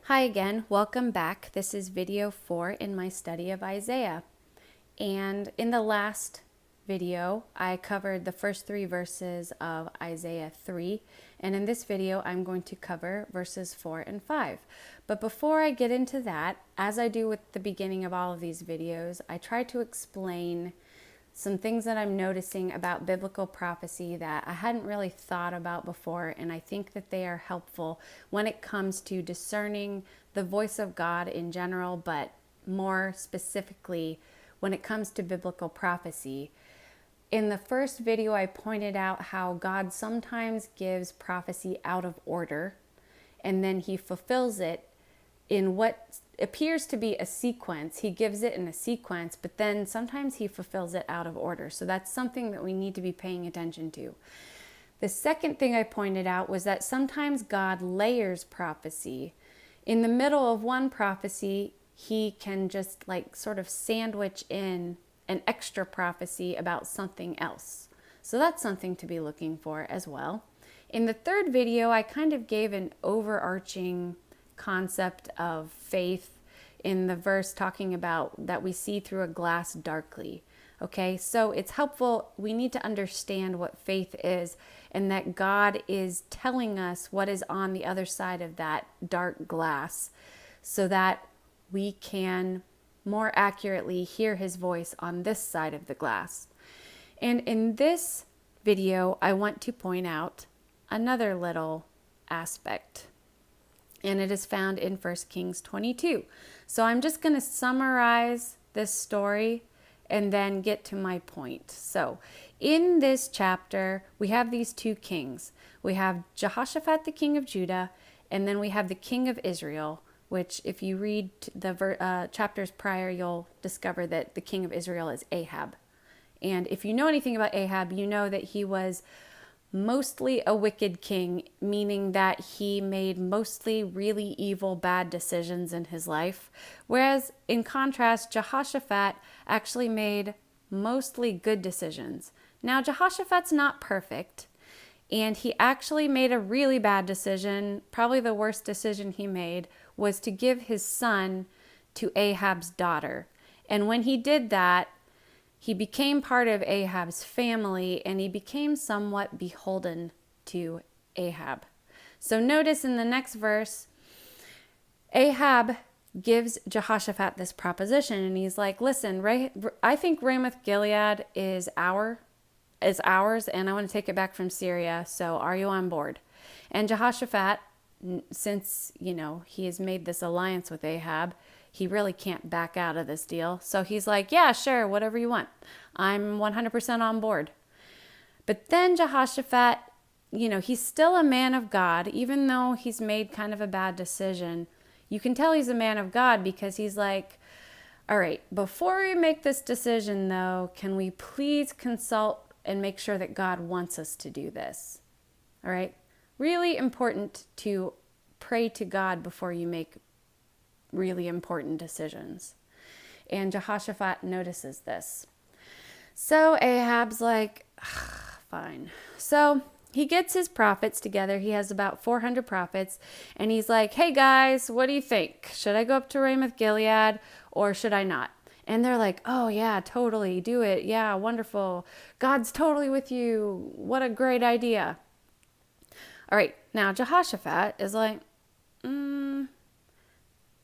Hi again, welcome back. This is video 4 in my study of Isaiah. And in the last video, I covered the first 3 verses of Isaiah 3. And in this video, I'm going to cover verses 4 and 5. But before I get into that, as I do with the beginning of all of these videos, I try to explain some things that I'm noticing about biblical prophecy that I hadn't really thought about before, and I think that they are helpful when it comes to discerning the voice of God in general, but more specifically when it comes to biblical prophecy. In the first video, I pointed out how God sometimes gives prophecy out of order, and then he fulfills it in what appears to be a sequence. He gives it in a sequence, but then sometimes he fulfills it out of order. So that's something that we need to be paying attention to. The second thing I pointed out was that sometimes God layers prophecy. In the middle of one prophecy, he can just sort of sandwich in an extra prophecy about something else. So that's something to be looking for as well. In the third video, I kind of gave an overarching concept of faith in the verse talking about that we see through a glass darkly. Okay, so it's helpful. We need to understand what faith is and that God is telling us what is on the other side of that dark glass so that we can more accurately hear his voice on this side of the glass. And in this video, I want to point out another little aspect, and it is found in 1 Kings 22. So I'm just going to summarize this story and then get to my point. So in this chapter, we have these 2 kings. We have Jehoshaphat, the king of Judah, and then we have the king of Israel, which if you read the chapters prior, you'll discover that the king of Israel is Ahab. And if you know anything about Ahab, you know that he was mostly a wicked king, meaning that he made mostly really evil, bad decisions in his life. Whereas in contrast, Jehoshaphat actually made mostly good decisions. Now, Jehoshaphat's not perfect, and he actually made a really bad decision. Probably the worst decision he made was to give his son to Ahab's daughter. And when he did that, he became part of Ahab's family, and he became somewhat beholden to Ahab. So notice in the next verse, Ahab gives Jehoshaphat this proposition, and he's like, listen, I think Ramoth Gilead is ours, and I want to take it back from Syria, so are you on board? And Jehoshaphat, since, he has made this alliance with Ahab, he really can't back out of this deal. So he's like, yeah, sure, whatever you want. I'm 100% on board. But then Jehoshaphat, he's still a man of God, even though he's made kind of a bad decision. You can tell he's a man of God because he's like, all right, before we make this decision, though, can we please consult and make sure that God wants us to do this? All right? Really important to pray to God before you make really important decisions. And Jehoshaphat notices this. So Ahab's like, fine. So he gets his prophets together. He has about 400 prophets. And he's like, hey guys, what do you think? Should I go up to Ramoth Gilead or should I not? And they're like, oh yeah, totally, do it. Yeah, wonderful. God's totally with you. What a great idea. All right, now Jehoshaphat is like,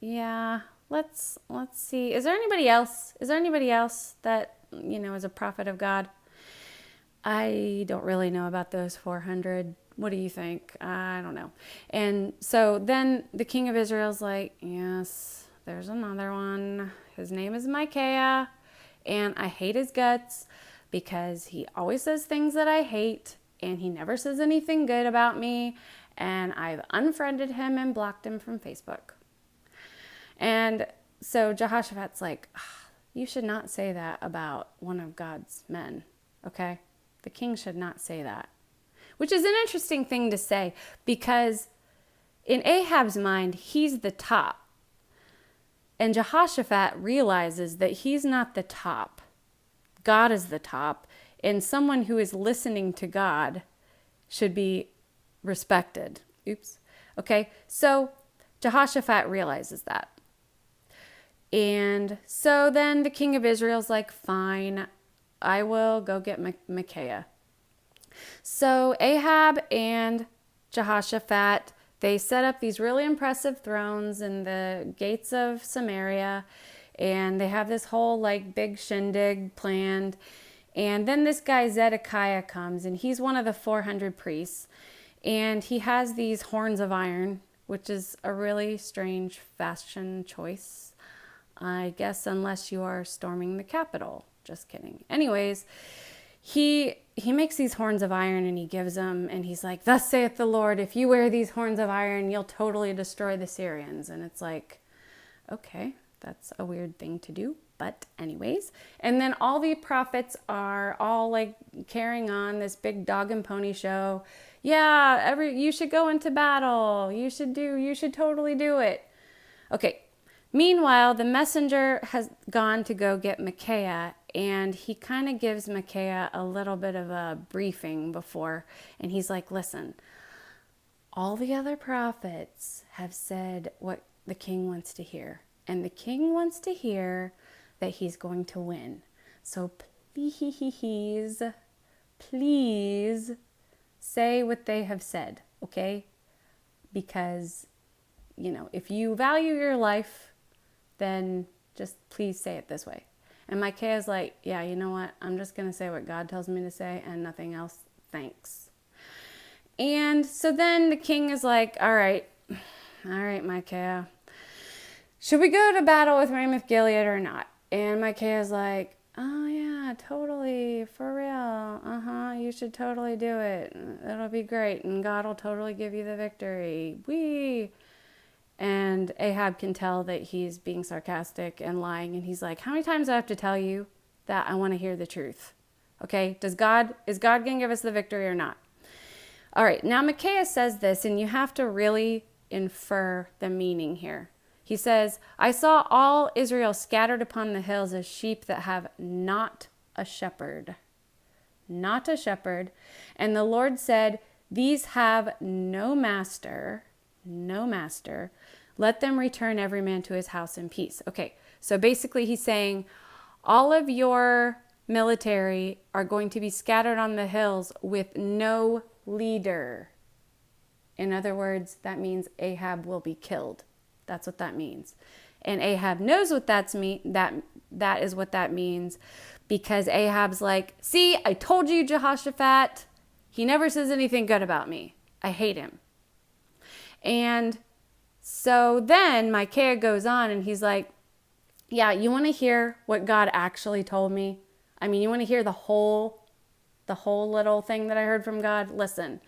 yeah, let's see. Is there anybody else? Is there anybody else that, is a prophet of God? I don't really know about those 400. What do you think? I don't know. And so then the king of Israel's like, yes, there's another one. His name is Micaiah, and I hate his guts because he always says things that I hate, and he never says anything good about me, and I've unfriended him and blocked him from Facebook. And so Jehoshaphat's like, you should not say that about one of God's men, okay? The king should not say that. Which is an interesting thing to say because in Ahab's mind, he's the top. And Jehoshaphat realizes that he's not the top. God is the top. And someone who is listening to God should be respected. Oops. Okay, so Jehoshaphat realizes that. And so then the king of Israel's like, fine, I will go get Micaiah. So Ahab and Jehoshaphat, they set up these really impressive thrones in the gates of Samaria, and they have this whole like big shindig planned. And then this guy Zedekiah comes, and he's one of the 400 priests, and he has these horns of iron, which is a really strange fashion choice, I guess, unless you are storming the Capitol. Just kidding. Anyways, he makes these horns of iron and he gives them, and he's like, thus saith the Lord, if you wear these horns of iron, you'll totally destroy the Syrians. And it's like, okay, that's a weird thing to do. But anyways, and then all the prophets are all like carrying on this big dog and pony show. Yeah, you should go into battle. You should totally do it. Okay. Meanwhile, the messenger has gone to go get Micaiah, and he kind of gives Micaiah a little bit of a briefing before, and he's like, listen, all the other prophets have said what the king wants to hear, and the king wants to hear that he's going to win. So please say what they have said, okay? Because, if you value your life, then just please say it this way. And Micaiah's like, yeah, you know what? I'm just going to say what God tells me to say and nothing else. Thanks. And so then the king is like, all right, Micaiah, should we go to battle with Ramoth Gilead or not? And Micaiah's like, oh yeah, totally, for real. You should totally do it. It'll be great. And God will totally give you the victory. Whee! And Ahab can tell that he's being sarcastic and lying. And he's like, how many times do I have to tell you that I want to hear the truth? Okay, is God going to give us the victory or not? All right, now Micaiah says this, and you have to really infer the meaning here. He says, I saw all Israel scattered upon the hills as sheep that have not a shepherd. Not a shepherd. And the Lord said, these have no master. Let them return every man to his house in peace. Okay, so basically he's saying all of your military are going to be scattered on the hills with no leader. In other words, that means Ahab will be killed. That's what that means. And Ahab knows what that is what that means, because Ahab's like, see, I told you, Jehoshaphat. He never says anything good about me. I hate him. And so then Micaiah goes on and he's like, yeah, you want to hear what God actually told me? I mean, you want to hear the whole little thing that I heard from God? Listen,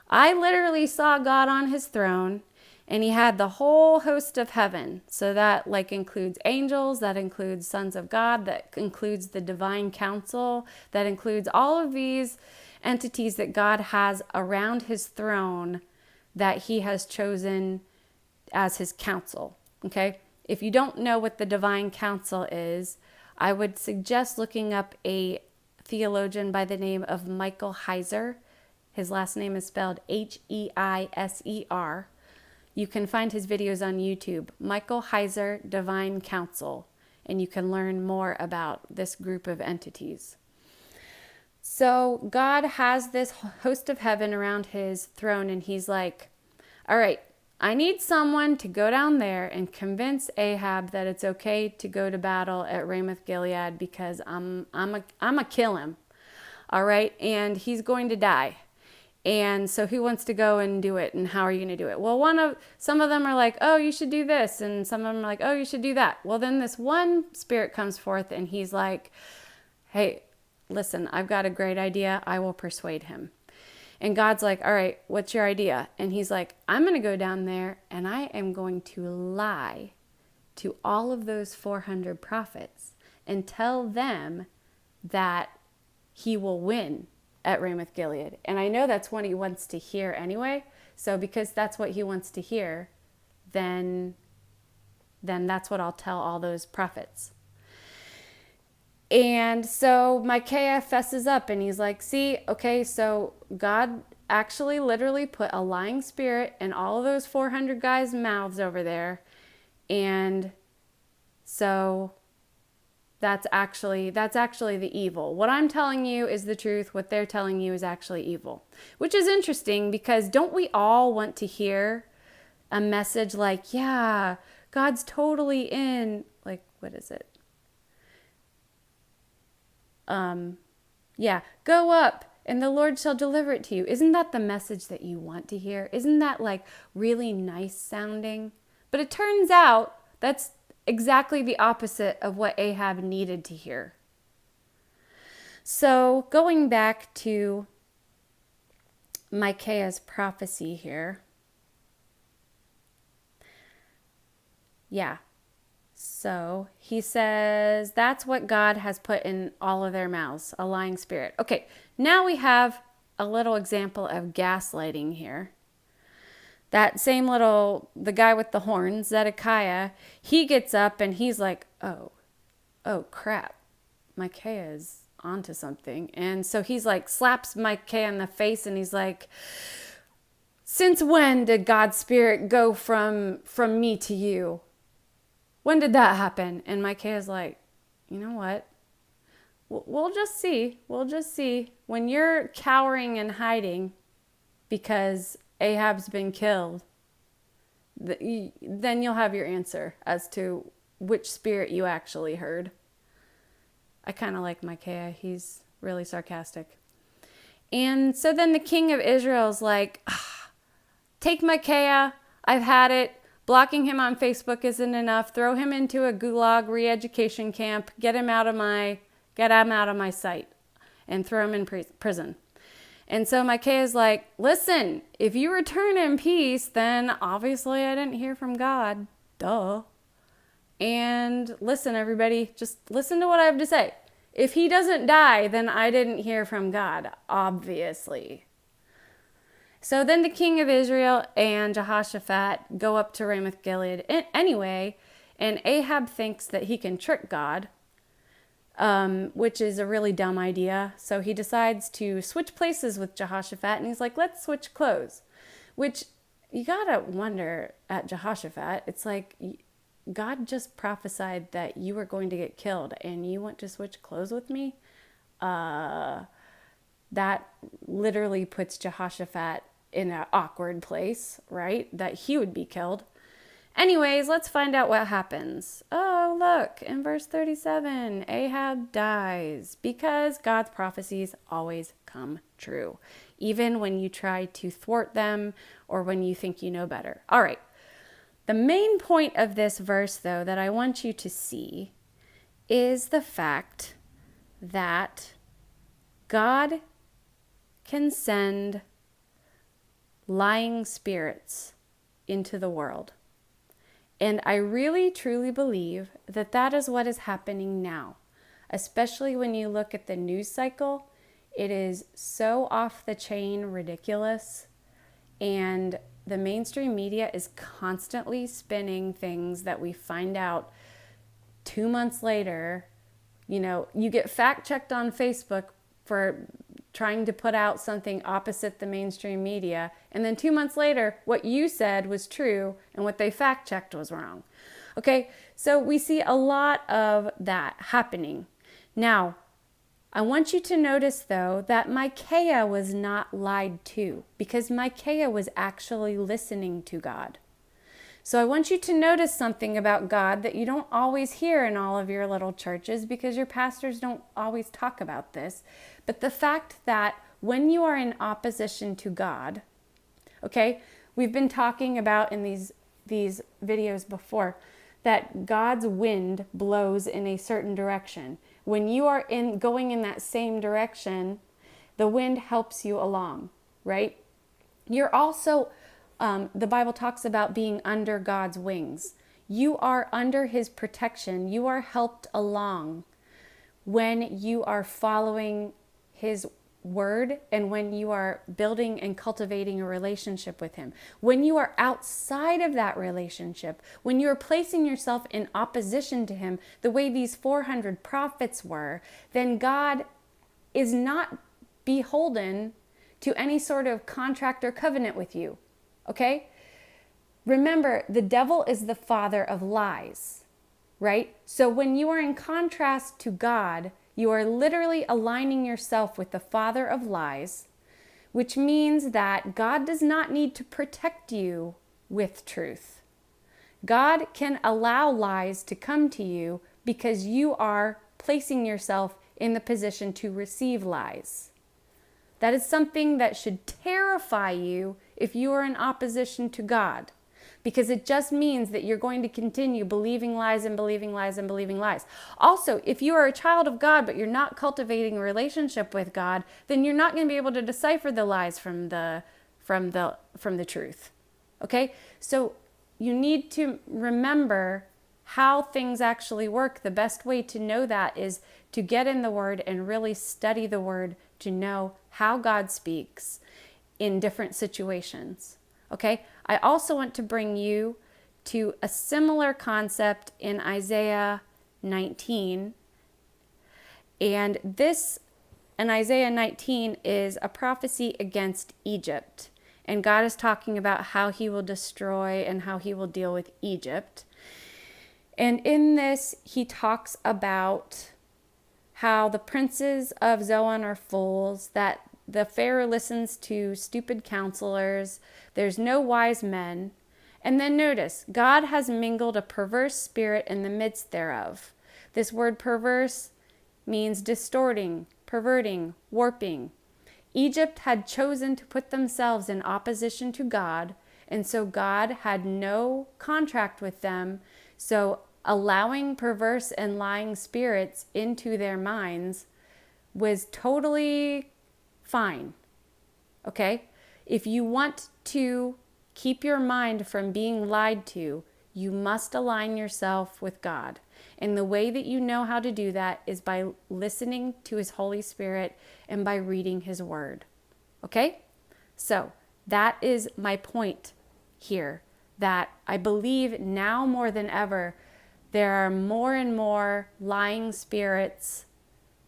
I literally saw God on his throne, and he had the whole host of heaven. So that like includes angels, that includes sons of God, that includes the divine council, that includes all of these entities that God has around his throne that he has chosen as his council, okay? If you don't know what the divine council is, I would suggest looking up a theologian by the name of Michael Heiser. His last name is spelled Heiser. You can find his videos on YouTube, Michael Heiser Divine Council, and you can learn more about this group of entities. So God has this host of heaven around his throne, and he's like, all right, I need someone to go down there and convince Ahab that it's okay to go to battle at Ramoth Gilead, because I'm a kill him. All right, and he's going to die. And so who wants to go and do it, and how are you going to do it? Well, some of them are like, oh, you should do this, and some of them are like, oh, you should do that. Well, then this one spirit comes forth, and he's like, hey, listen, I've got a great idea. I will persuade him. And God's like, all right, what's your idea? And he's like, I'm going to go down there, and I am going to lie to all of those 400 prophets and tell them that he will win at Ramoth Gilead. And I know that's what he wants to hear anyway. So because that's what he wants to hear, then that's what I'll tell all those prophets. And so Micaiah fesses up, and he's like, see, okay, so God actually literally put a lying spirit in all of those 400 guys' mouths over there. And so that's actually the evil. What I'm telling you is the truth. What they're telling you is actually evil. Which is interesting, because don't we all want to hear a message like, yeah, God's totally in, like, what is it? Yeah, go up and the Lord shall deliver it to you. Isn't that the message that you want to hear? Isn't that like really nice sounding? But it turns out that's exactly the opposite of what Ahab needed to hear. So going back to Micaiah's prophecy here. Yeah. So he says that's what God has put in all of their mouths, a lying spirit. Okay, now we have a little example of gaslighting here. That same the guy with the horns, Zedekiah, he gets up and he's like, oh crap, Micaiah's onto something. And so he's like, slaps Micaiah in the face and he's like, since when did God's spirit go from me to you? When did that happen? And Micaiah's like, you know what? We'll just see. We'll just see. When you're cowering and hiding because Ahab's been killed, then you'll have your answer as to which spirit you actually heard. I kind of like Micaiah. He's really sarcastic. And so then the king of Israel's like, take Micaiah. I've had it. Blocking him on Facebook isn't enough. Throw him into a gulag re-education camp. Get him out of my sight and throw him in prison. And so Micaiah's like, listen, if you return in peace, then obviously I didn't hear from God. Duh. And listen, everybody, just listen to what I have to say. If he doesn't die, then I didn't hear from God, obviously. So then the king of Israel and Jehoshaphat go up to Ramoth Gilead anyway, and Ahab thinks that he can trick God, which is a really dumb idea. So he decides to switch places with Jehoshaphat, and he's like, let's switch clothes. Which you gotta wonder at Jehoshaphat. It's like, God just prophesied that you were going to get killed, and you want to switch clothes with me? That literally puts Jehoshaphat in an awkward place, right? That he would be killed. Anyways, let's find out what happens. Oh, look, in verse 37, Ahab dies because God's prophecies always come true, even when you try to thwart them or when you think you know better. All right. The main point of this verse, though, that I want you to see is the fact that God can send lying spirits into the world. And I really, truly believe that that is what is happening now, especially when you look at the news cycle. It is so off the chain ridiculous, and the mainstream media is constantly spinning things that we find out 2 months later. You know, you get fact checked on Facebook for trying to put out something opposite the mainstream media, and then 2 months later, what you said was true and what they fact checked was wrong. Okay, so we see a lot of that happening. Now, I want you to notice, though, that Micaiah was not lied to, because Micaiah was actually listening to God. So I want you to notice something about God that you don't always hear in all of your little churches, because your pastors don't always talk about this. But the fact that when you are in opposition to God, okay, we've been talking about in these videos before that God's wind blows in a certain direction. When you are going in that same direction, the wind helps you along, right? You're also, the Bible talks about being under God's wings. You are under his protection. You are helped along when you are following his word and when you are building and cultivating a relationship with him. When you are outside of that relationship, when you are placing yourself in opposition to him, the way these 400 prophets were, then God is not beholden to any sort of contract or covenant with you. Okay? Remember, the devil is the father of lies, right? So when you are in contrast to God, you are literally aligning yourself with the father of lies, which means that God does not need to protect you with truth. God can allow lies to come to you because you are placing yourself in the position to receive lies. That is something that should terrify you if you are in opposition to God, because it just means that you're going to continue believing lies and believing lies and believing lies. Also, if you are a child of God but you're not cultivating a relationship with God, then you're not going to be able to decipher the lies from the truth. Okay? So you need to remember how things actually work. The best way to know that is to get in the Word and really study the Word to know how God speaks in different situations. Okay? I also want to bring you to a similar concept in Isaiah 19. And this in Isaiah 19 is a prophecy against Egypt. And God is talking about how he will destroy and how he will deal with Egypt. And in this, he talks about how the princes of Zoan are fools, that the Pharaoh listens to stupid counselors, there's no wise men. And then notice, God has mingled a perverse spirit in the midst thereof. This word perverse means distorting, perverting, warping. Egypt had chosen to put themselves in opposition to God, and so God had no contract with them. So allowing perverse and lying spirits into their minds was totally fine. Okay? If you want to keep your mind from being lied to, you must align yourself with God. And the way that you know how to do that is by listening to His Holy Spirit and by reading His Word. Okay? So that is my point here, that I believe now more than ever, there are more and more lying spirits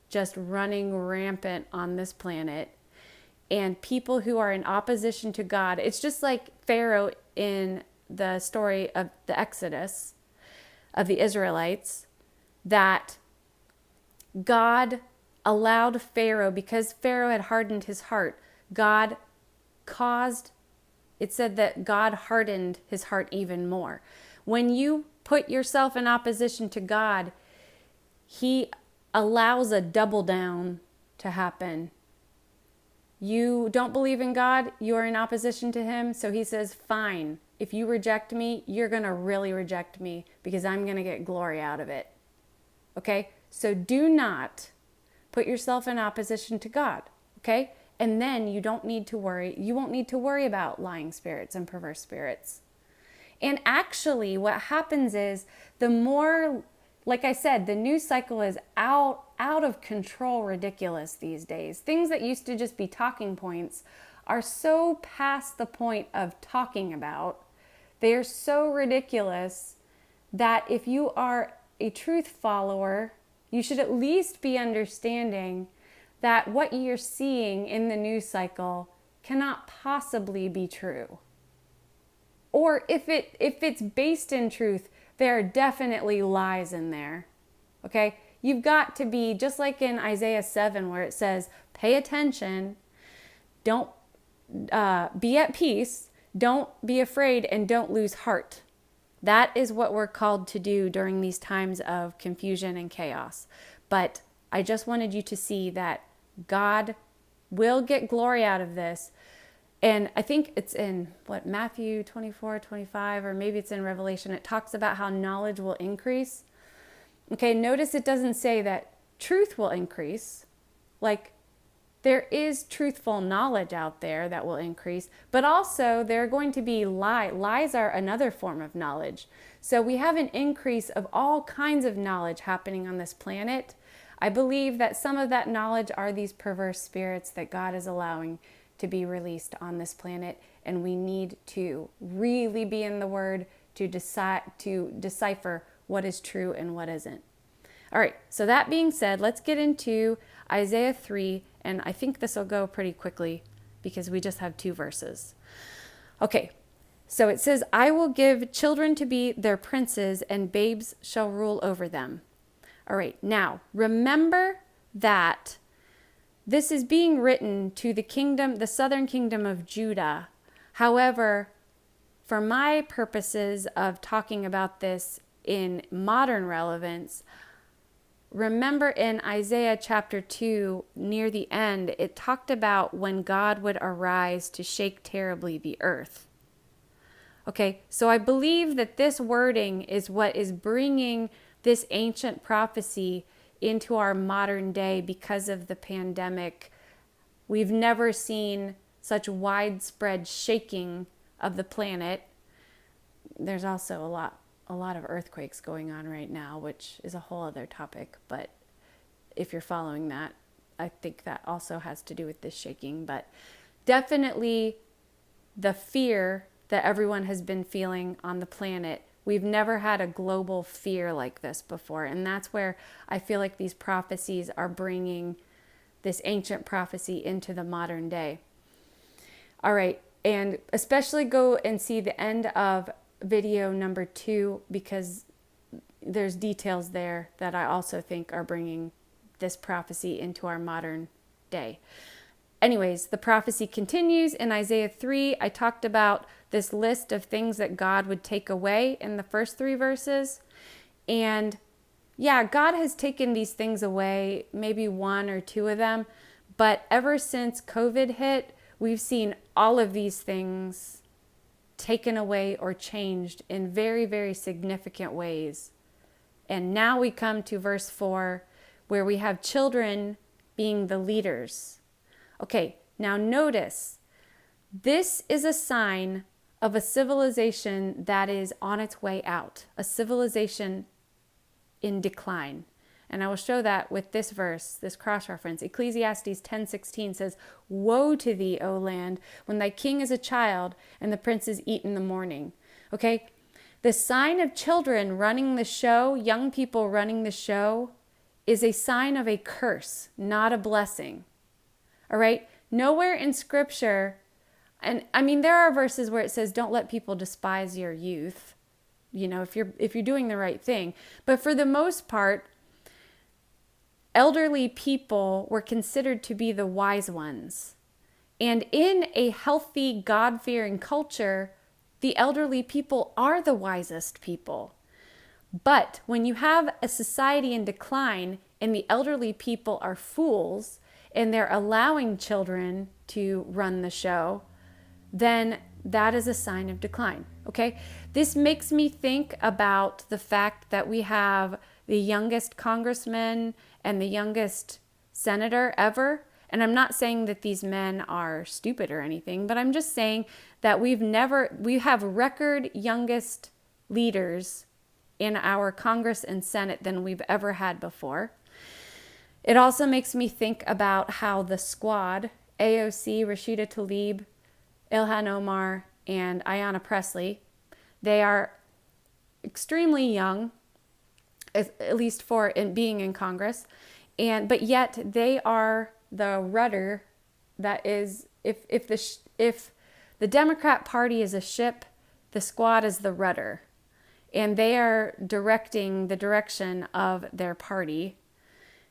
just running rampant on this planet. And people who are in opposition to God, it's just like Pharaoh in the story of the Exodus of the Israelites, that God allowed Pharaoh, because Pharaoh had hardened his heart, it said that God hardened his heart even more. When you put yourself in opposition to God, He allows a double down to happen. You don't believe in God, you are in opposition to Him, so He says, fine, if you reject me, you're going to really reject me because I'm going to get glory out of it. Okay? So do not put yourself in opposition to God. Okay? And then you won't need to worry about lying spirits and perverse spirits. And actually what happens is, the more, like I said, the news cycle is out of control ridiculous these days. Things that used to just be talking points are so past the point of talking about. They are so ridiculous that if you are a truth follower, you should at least be understanding that what you're seeing in the news cycle cannot possibly be true. Or if it's based in truth, there are definitely lies in there. Okay? You've got to be, just like in Isaiah 7 where it says, pay attention, don't be at peace, don't be afraid, and don't lose heart. That is what we're called to do during these times of confusion and chaos. But I just wanted you to see that God will get glory out of this. And I think it's in Matthew 24, 25, or maybe it's in Revelation. It talks about how knowledge will increase. Okay, notice it doesn't say that truth will increase. Like, there is truthful knowledge out there that will increase, but also there are going to be lies. Lies are another form of knowledge. So we have an increase of all kinds of knowledge happening on this planet. I believe that some of that knowledge are these perverse spirits that God is allowing to be released on this planet, and we need to really be in the Word to decipher what is true and what isn't. All right, so that being said, let's get into Isaiah 3, and I think this will go pretty quickly because we just have 2 verses. Okay, so it says, I will give children to be their princes, and babes shall rule over them. All right, now remember that this is being written to the kingdom, the southern kingdom of Judah. However, for my purposes of talking about this in modern relevance, remember in Isaiah chapter 2, near the end, it talked about when God would arise to shake terribly the earth. Okay, so I believe that this wording is what is bringing this ancient prophecy into our modern day because of the pandemic. We've never seen such widespread shaking of the planet. There's also a lot of earthquakes going on right now, which is a whole other topic. But if you're following that, I think that also has to do with this shaking. But definitely the fear that everyone has been feeling on the planet. We've never had a global fear like this before. And that's where I feel like these prophecies are bringing this ancient prophecy into the modern day. All right. And especially go and see the end of video number 2, because there's details there that I also think are bringing this prophecy into our modern day. Anyways, the prophecy continues in Isaiah 3. I talked about this list of things that God would take away in the first 3 verses. And yeah, God has taken these things away, maybe 1 or 2 of them. But ever since COVID hit, we've seen all of these things taken away or changed in very, very significant ways. And now we come to verse 4, where we have children being the leaders. Okay, now notice, this is a sign of a civilization that is on its way out, a civilization in decline. And I will show that with this verse, this cross-reference. Ecclesiastes 10:16 says, "Woe to thee, O land, when thy king is a child and the princes eat in the morning." Okay? The sign of children running the show, young people running the show, is a sign of a curse, not a blessing. All right? Nowhere in Scripture, and I mean, there are verses where it says, don't let people despise your youth, you know, if you're doing the right thing. But for the most part, elderly people were considered to be the wise ones. And in a healthy, God-fearing culture, the elderly people are the wisest people. But when you have a society in decline and the elderly people are fools and they're allowing children to run the show, then that is a sign of decline, okay? This makes me think about the fact that we have the youngest congressman and the youngest senator ever. And I'm not saying that these men are stupid or anything, but I'm just saying that we have record youngest leaders in our Congress and Senate than we've ever had before. It also makes me think about how the squad, AOC, Rashida Tlaib, Ilhan Omar, and Ayanna Pressley, they are extremely young, at least for being in Congress, but yet they are the rudder that is, if the Democrat Party is a ship, the squad is the rudder, and they are directing the direction of their party.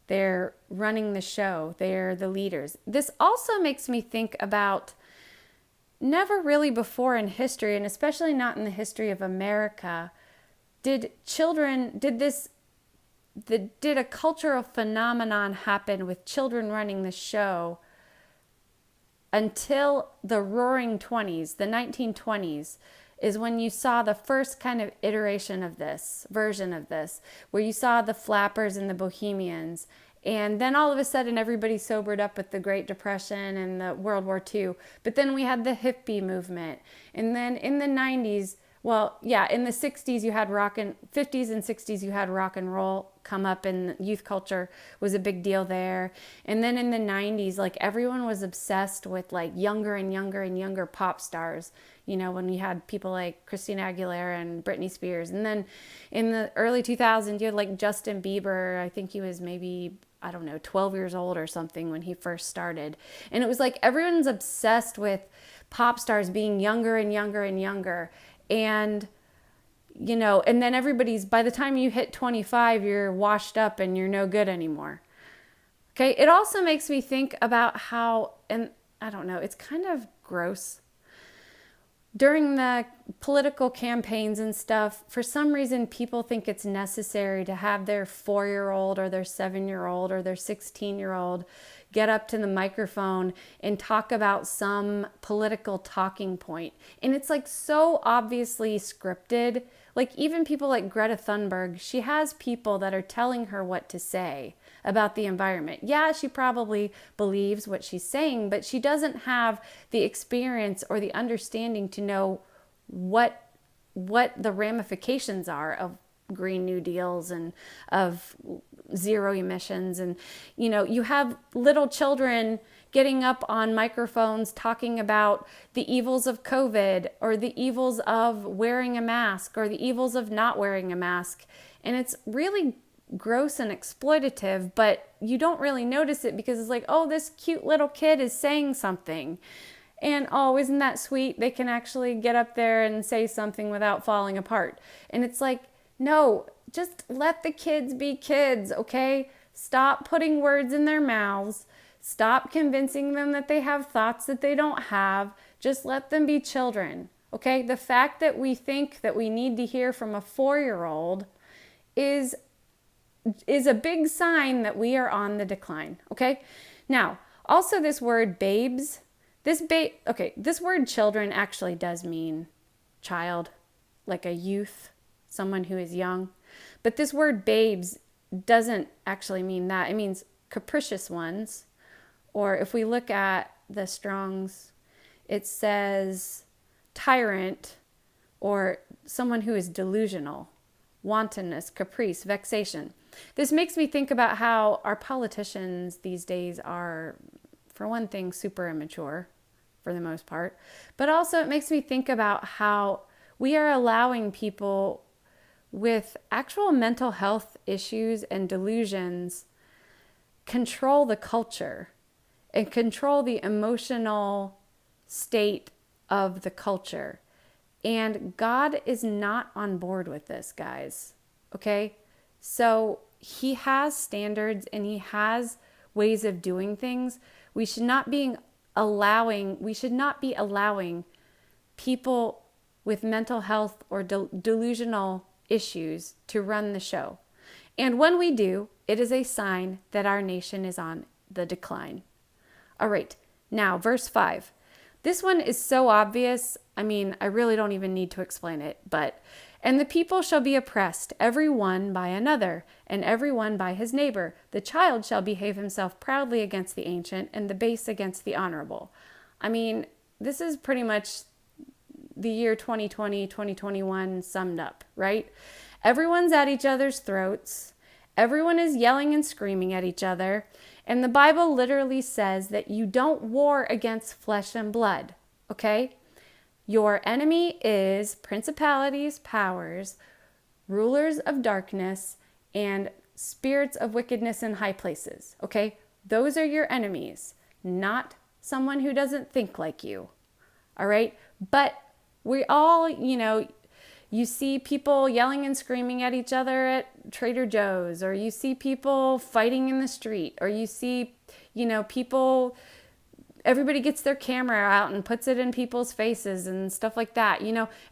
They're running the show. They're the leaders. This also makes me think about never really before in history, and especially not in the history of America, did a cultural phenomenon happen with children running the show until the Roaring 20s, the 1920s, is when you saw the first kind of iteration of this, version of this, where you saw the Flappers and the Bohemians. And then all of a sudden, everybody sobered up with the Great Depression and the World War II. But then we had the hippie movement. And then in the 90s, in the 60s, you had 50s and 60s, you had rock and roll come up, and youth culture was a big deal there. And then in the 90s, like, everyone was obsessed with like younger and younger and younger pop stars. You know, when you had people like Christina Aguilera and Britney Spears. And then in the early 2000s, you had like Justin Bieber. I think he was maybe I don't know, 12 years old or something when he first started. And it was like everyone's obsessed with pop stars being younger and younger and younger. And, and then by the time you hit 25, you're washed up and you're no good anymore. Okay. It also makes me think about how, and I don't know, it's kind of gross. During the political campaigns and stuff, for some reason, people think it's necessary to have their 4-year-old or their 7-year-old or their 16-year-old get up to the microphone and talk about some political talking point. And it's like so obviously scripted. Like even people like Greta Thunberg, she has people that are telling her what to say about the environment. Yeah, she probably believes what she's saying, but she doesn't have the experience or the understanding to know what the ramifications are of Green New Deals and of zero emissions. And, you have little children getting up on microphones talking about the evils of COVID or the evils of wearing a mask or the evils of not wearing a mask. And it's really gross and exploitative, but you don't really notice it because it's like, oh, this cute little kid is saying something. And oh, isn't that sweet? They can actually get up there and say something without falling apart. And it's like, no, just let the kids be kids, okay? Stop putting words in their mouths. Stop convincing them that they have thoughts that they don't have. Just let them be children, okay? The fact that we think that we need to hear from a 4-year-old is a big sign that we are on the decline, okay? Now, also this word babes, this word children actually does mean child, like a youth, someone who is young. But this word babes doesn't actually mean that. It means capricious ones. Or if we look at the Strong's, it says tyrant or someone who is delusional, wantonness, caprice, vexation. This makes me think about how our politicians these days are, for one thing, super immature for the most part. But also it makes me think about how we are allowing people with actual mental health issues and delusions control the culture and control the emotional state of the culture. And God is not on board with this, guys. Okay? So he has standards and he has ways of doing things. We should not be allowing people with mental health or delusional issues to run the show. And when we do, it is a sign that our nation is on the decline. All right, now verse 5. This one is so obvious. I mean, I really don't even need to explain it, but, and the people shall be oppressed, every one by another, and every one by his neighbor. The child shall behave himself proudly against the ancient, and the base against the honorable. I mean, this is pretty much the year 2020, 2021 summed up, right? Everyone's at each other's throats. Everyone is yelling and screaming at each other. And the Bible literally says that you don't war against flesh and blood, okay? Your enemy is principalities, powers, rulers of darkness, and spirits of wickedness in high places, okay? Those are your enemies, not someone who doesn't think like you, all right? But we all, you see people yelling and screaming at each other at Trader Joe's, or you see people fighting in the street, or you see, people, everybody gets their camera out and puts it in people's faces and stuff like that,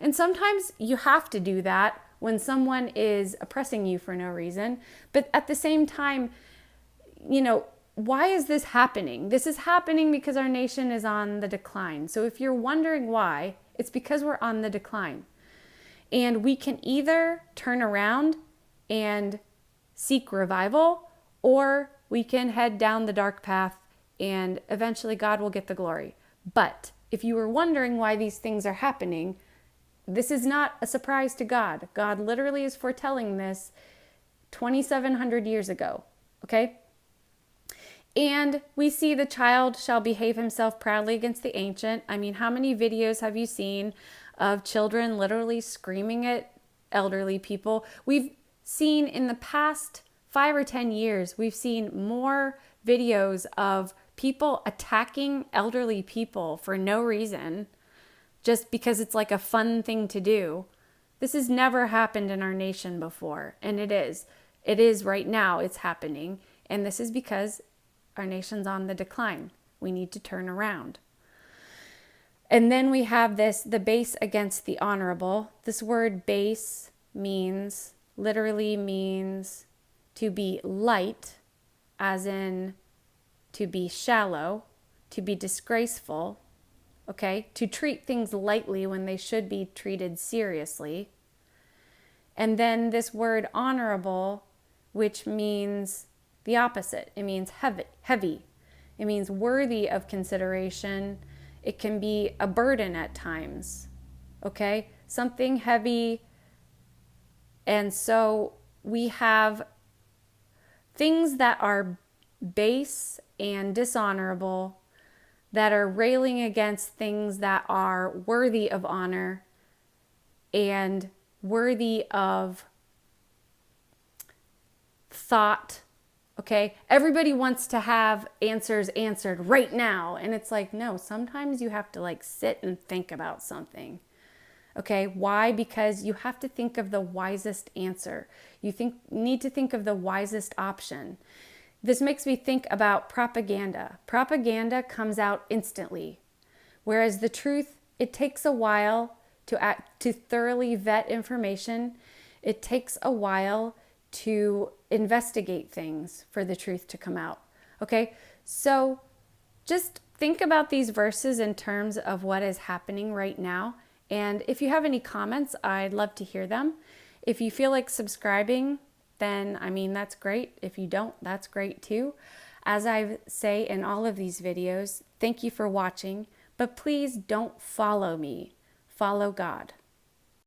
And sometimes you have to do that when someone is oppressing you for no reason. But at the same time, why is this happening? This is happening because our nation is on the decline. So if you're wondering why, it's because we're on the decline. And we can either turn around and seek revival, or we can head down the dark path and eventually God will get the glory. But if you were wondering why these things are happening, this is not a surprise to God. God literally is foretelling this 2,700 years ago, okay? And we see the child shall behave himself proudly against the ancient. I mean, how many videos have you seen of children literally screaming at elderly people? We've seen in the past 5 or 10 years, we've seen more videos of people attacking elderly people for no reason, just because it's like a fun thing to do. This has never happened in our nation before, and it is. It is right now, it's happening, and this is because our nation's on the decline. We need to turn around. And then we have this, the base against the honorable. This word base literally means to be light, as in to be shallow, to be disgraceful, okay? To treat things lightly when they should be treated seriously. And then this word honorable, which means the opposite. It means heavy. It means worthy of consideration. It can be a burden at times, okay? Something heavy. And so we have things that are base and dishonorable, that are railing against things that are worthy of honor and worthy of thought. Okay, everybody wants to have answers answered right now. And it's like, no, sometimes you have to like sit and think about something. Okay, why? Because you have to think of the wisest answer. You need to think of the wisest option. This makes me think about propaganda. Propaganda comes out instantly, whereas the truth, it takes a while to thoroughly vet information. It takes a while to investigate things for the truth to come out. Okay, so just think about these verses in terms of what is happening right now. And if you have any comments, I'd love to hear them. If you feel like subscribing, then that's great. If you don't, that's great too. As I say in all of these videos, thank you for watching, but please don't follow me. Follow God.